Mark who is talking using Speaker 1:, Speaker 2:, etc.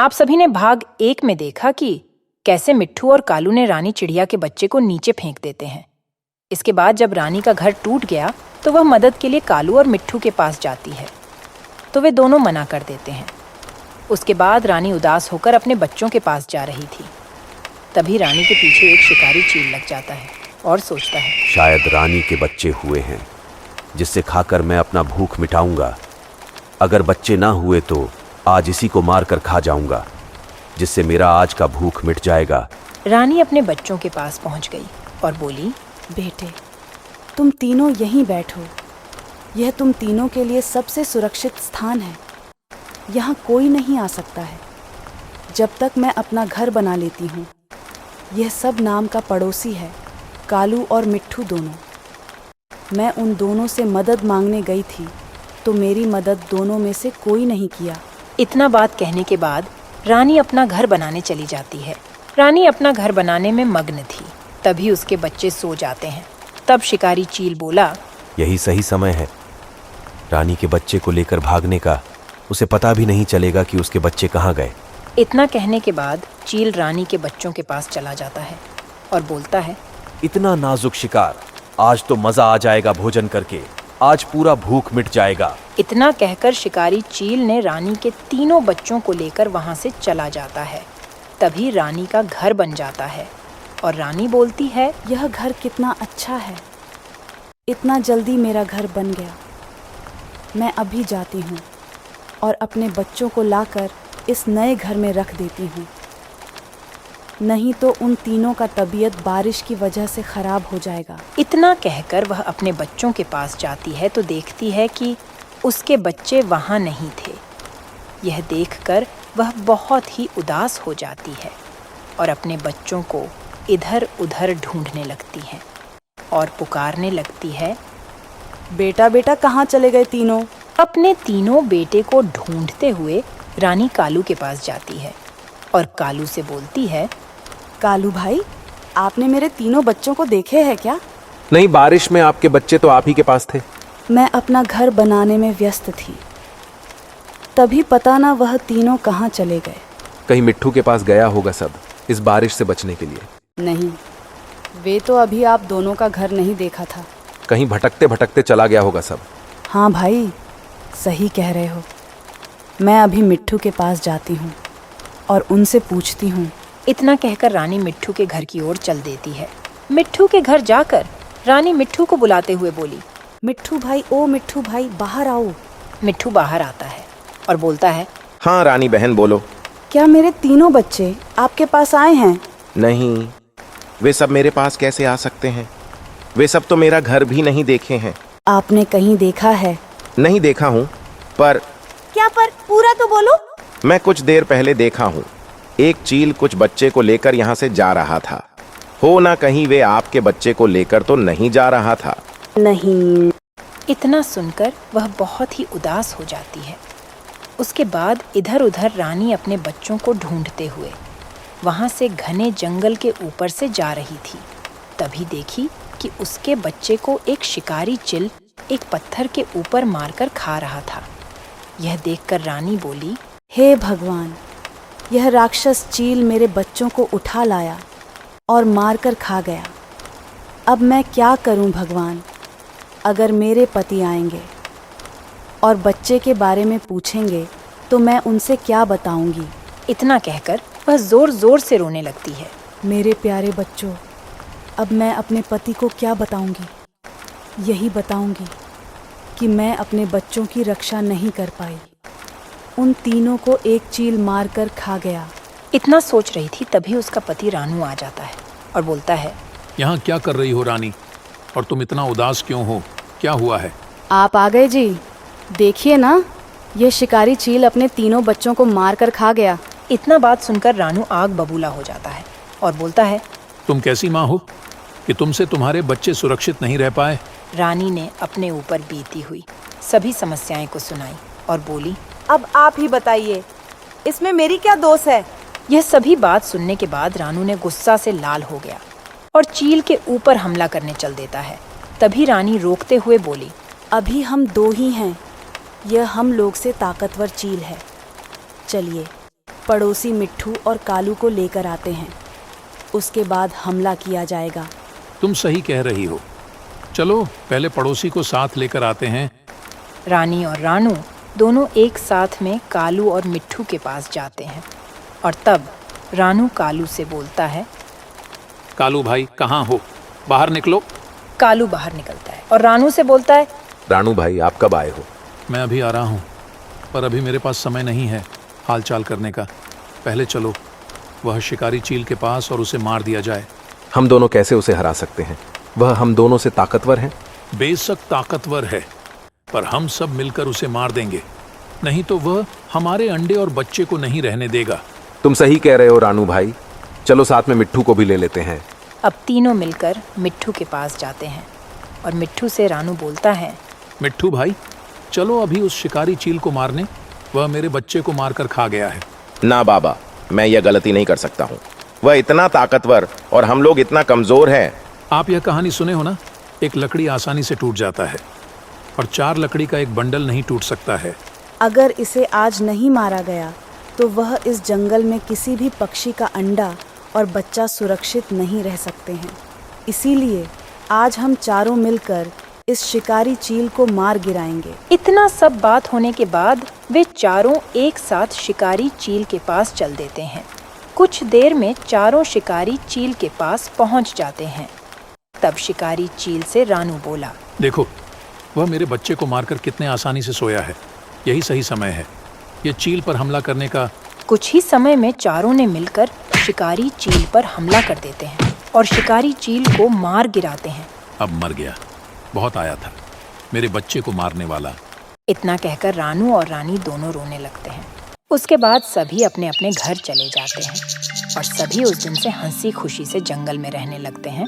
Speaker 1: आप सभी ने भाग 1 में देखा कि कैसे मिट्ठू और कालू ने रानी चिड़िया के बच्चे को नीचे फेंक देते हैं। इसके बाद जब रानी का घर टूट गया तो वह मदद के लिए कालू और मिट्ठू के पास जाती है, तो वे दोनों मना कर देते हैं। उसके बाद रानी उदास होकर अपने बच्चों के पास जा रही थी। तभी रानी के पीछे एक शिकारी चील लग जाता है और सोचता है,
Speaker 2: शायद रानी के बच्चे हुए हैं जिससे खाकर मैं अपना भूख मिटाऊंगा। अगर बच्चे ना हुए तो आज इसी को मारकर खा जाऊंगा, जिससे मेरा आज का भूख मिट जाएगा।
Speaker 1: रानी अपने बच्चों के पास पहुंच गई और बोली,
Speaker 3: बेटे, तुम तीनों यहीं बैठो। यह तुम तीनों के लिए सबसे सुरक्षित स्थान है। यहाँ कोई नहीं आ सकता है जब तक मैं अपना घर बना लेती हूँ। यह सब नाम का पड़ोसी है, कालू और मिट्ठू दोनों। मैं उन दोनों से मदद मांगने गई थी तो मेरी मदद दोनों में से कोई नहीं किया।
Speaker 1: इतना बात कहने के बाद रानी अपना घर बनाने चली जाती है। रानी अपना घर बनाने में मग्न थी। तभी उसके बच्चे सो जाते हैं। तब शिकारी चील बोला,
Speaker 2: यही सही समय है रानी के बच्चे को लेकर भागने का। उसे पता भी नहीं चलेगा कि उसके बच्चे कहाँ गए।
Speaker 1: इतना कहने के बाद चील रानी के बच्चों के पास चला जाता है और बोलता है,
Speaker 2: इतना नाजुक शिकार, आज तो मजा आ जाएगा भोजन करके। आज पूरा भूख मिट जाएगा।
Speaker 1: इतना कहकर शिकारी चील ने रानी के तीनों बच्चों को लेकर वहां से चला जाता है। तभी रानी का घर बन जाता है और रानी बोलती है,
Speaker 3: यह घर कितना अच्छा है। इतना जल्दी मेरा घर बन गया। मैं अभी जाती हूँ और अपने बच्चों को लाकर इस नए घर में रख देती हूँ। नहीं तो उन तीनों का तबीयत बारिश की वजह से खराब हो जाएगा।
Speaker 1: इतना कहकर वह अपने बच्चों के पास जाती है तो देखती है कि उसके बच्चे वहाँ नहीं थे। यह देखकर वह बहुत ही उदास हो जाती है और अपने बच्चों को इधर उधर ढूंढने लगती है और पुकारने लगती है,
Speaker 3: बेटा बेटा कहाँ चले गए तीनों?
Speaker 1: अपने तीनों बेटे को ढूंढते हुए रानी कालू के पास जाती है और कालू से बोलती है,
Speaker 3: कालू भाई, आपने मेरे तीनों बच्चों को देखे हैं क्या?
Speaker 4: नहीं, बारिश में आपके बच्चे तो आप ही के पास थे।
Speaker 3: मैं अपना घर बनाने में व्यस्त थी, तभी पता ना वह तीनों कहाँ चले गए।
Speaker 4: कहीं मिट्ठू के पास गया होगा सब, इस बारिश से बचने के लिए।
Speaker 3: नहीं, वे तो अभी आप दोनों का घर नहीं देखा था।
Speaker 4: कहीं भटकते भटकते चला गया होगा सब।
Speaker 3: हाँ भाई, सही कह रहे हो। मैं अभी मिट्ठू के पास जाती हूँ और उनसे पूछती हूँ।
Speaker 1: इतना कहकर रानी मिट्ठू के घर की ओर चल देती है। मिट्ठू के घर जाकर रानी मिट्ठू को बुलाते हुए बोली,
Speaker 3: मिट्ठू भाई, ओ मिट्ठू भाई, बाहर आओ।
Speaker 1: मिट्ठू बाहर आता है और बोलता है,
Speaker 4: हाँ रानी बहन बोलो।
Speaker 3: क्या मेरे तीनों बच्चे आपके पास आए हैं?
Speaker 4: नहीं, वे सब मेरे पास कैसे आ सकते हैं? वे सब तो मेरा घर भी नहीं देखे हैं।
Speaker 3: आपने कहीं देखा है?
Speaker 4: नहीं देखा हूँ, पर
Speaker 3: क्या पर? पूरा तो बोलो।
Speaker 4: मैं कुछ देर पहले देखा हूँ। एक चील कुछ बच्चे को लेकर यहाँ से जा रहा था। हो ना कहीं वे आपके बच्चे को लेकर तो नहीं जा रहा था?
Speaker 3: नहीं।
Speaker 1: इतना सुनकर वह बहुत ही उदास हो जाती है। उसके बाद इधर उधर रानी अपने बच्चों को ढूंढते हुए वहां से घने जंगल के ऊपर से जा रही थी। तभी देखी कि उसके बच्चे को एक शिकारी चिल एक पत्थर के ऊपर मारकर खा रहा था। यह देखकर रानी बोली,
Speaker 3: हे भगवान, यह राक्षस चील मेरे बच्चों को उठा लाया और मारकर खा गया। अब मैं क्या करूं भगवान? अगर मेरे पति आएंगे और बच्चे के बारे में पूछेंगे तो मैं उनसे क्या बताऊंगी?
Speaker 1: इतना कहकर वह जोर जोर से रोने लगती है।
Speaker 3: मेरे प्यारे बच्चों, अब मैं अपने पति को क्या बताऊंगी? यही बताऊंगी कि मैं अपने बच्चों की रक्षा नहीं कर पाई। उन तीनों को एक चील मारकर खा गया।
Speaker 1: इतना सोच रही थी तभी उसका पति रानू आ जाता है और बोलता है,
Speaker 5: यहाँ क्या कर रही हो रानी? और तुम इतना उदास क्यों हो? क्या हुआ है?
Speaker 3: आप आ गए जी। देखिए ना, यह शिकारी चील अपने तीनों बच्चों को मारकर खा गया।
Speaker 1: इतना बात सुनकर रानू आग बबूला हो जाता है और बोलता है,
Speaker 5: तुम कैसी माँ हो कि तुमसे तुम्हारे बच्चे सुरक्षित नहीं रह पाए?
Speaker 1: रानी ने अपने ऊपर बीती हुई सभी समस्याएं को सुनाई और बोली,
Speaker 6: अब आप ही बताइए, इसमें मेरी क्या दोष है?
Speaker 1: यह सभी बात सुनने के बाद रानू ने गुस्सा से लाल हो गया और चील के ऊपर हमला करने चल देता है। तभी रानी रोकते हुए बोली,
Speaker 3: अभी हम दो ही हैं। यह हम लोग से ताकतवर चील है। चलिए पड़ोसी मिट्ठू और कालू को लेकर आते हैं। उसके बाद हमला किया जाएगा।
Speaker 5: तुम सही कह रही हो। चलो पहले पड़ोसी को साथ लेकर आते हैं।
Speaker 1: रानी और रानू दोनों एक साथ में कालू और मिट्ठू के पास जाते हैं और तब रानू कालू से बोलता है।
Speaker 5: कालू भाई कहाँ हो? बाहर निकलो।
Speaker 1: कालू बाहर निकलता है और रानू से बोलता है।
Speaker 4: रानू भाई, आप कब आए हो?
Speaker 5: मैं अभी आ रहा हूँ, पर अभी मेरे पास समय नहीं है हाल चाल करने का। पहले चलो वह शिकारी चील के पास और उसे मार दिया जाए।
Speaker 7: हम दोनों कैसे उसे हरा सकते हैं? वह हम दोनों से ताकतवर है।
Speaker 5: बेशक ताकतवर है, पर हम सब मिलकर उसे मार देंगे, नहीं तो वह हमारे अंडे और बच्चे को नहीं रहने देगा।
Speaker 7: तुम सही कह रहे हो रानू भाई। चलो साथ में मिट्ठू को भी ले लेते हैं।
Speaker 1: अब तीनों मिलकर मिट्ठू के पास जाते हैं और मिट्ठू से रानू बोलता है।
Speaker 5: मिट्ठू भाई चलो अभी उस शिकारी चील को मारने, वह मेरे बच्चे को मारकर खा गया है।
Speaker 4: ना बाबा, मैं यह गलती नहीं कर सकता हूँ। वह इतना ताकतवर और हम लोग इतना कमजोर हैं।
Speaker 5: आप यह कहानी सुने हो ना, एक लकड़ी आसानी से टूट जाता है और 4 लकड़ी का एक बंडल नहीं टूट सकता है।
Speaker 3: अगर इसे आज नहीं मारा गया तो वह इस जंगल में किसी भी पक्षी का अंडा और बच्चा सुरक्षित नहीं रह सकते हैं। इसीलिए आज हम चारों मिलकर इस शिकारी चील को मार गिराएंगे।
Speaker 1: इतना सब बात होने के बाद वे चारों एक साथ शिकारी चील के पास चल देते हैं। कुछ देर में चारों शिकारी चील के पास पहुंच जाते हैं। तब शिकारी चील से रानू बोला।
Speaker 5: देखो वह मेरे बच्चे को मारकर कितने आसानी से सोया है। यही सही समय है ये चील पर हमला करने का।
Speaker 1: कुछ ही समय में चारों ने मिलकर शिकारी चील पर हमला कर देते हैं और शिकारी चील को मार गिराते हैं।
Speaker 5: अब मर गया, बहुत आया था मेरे बच्चे को मारने वाला।
Speaker 1: इतना कहकर रानू और रानी दोनों रोने लगते हैं। उसके बाद सभी अपने अपने घर चले जाते हैं और सभी उस दिन से हंसी खुशी से जंगल में रहने लगते हैं